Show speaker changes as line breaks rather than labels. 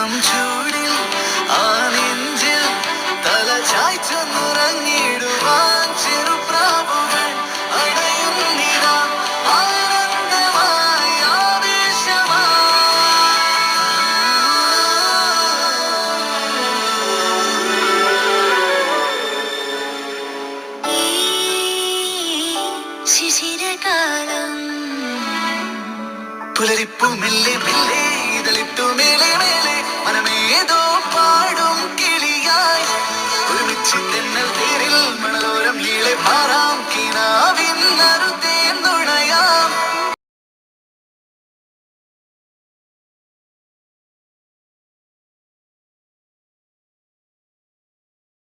ഇളം ചൂടിൽ ആ നെഞ്ചിൽ തല ചായ്ച്ചൊന്നുറങ്ങിടുവാൻ ചെറുപ്രാവുകൾ അടയുന്നിതാ ആനന്ദമായി ആവേശമായി. ശിശിരകാലം പുലരിപ്പു മെല്ലെ മെല്ലെ ഇതളിട്ടു മേലെ മേലെ മനമേതോ പാടും കിളിയായി ഒരുമിച്ച് തെന്നൽ തേരിൽ മണലോരം ഈളെ പാറാം കിനാവിൻ നറുത്തേ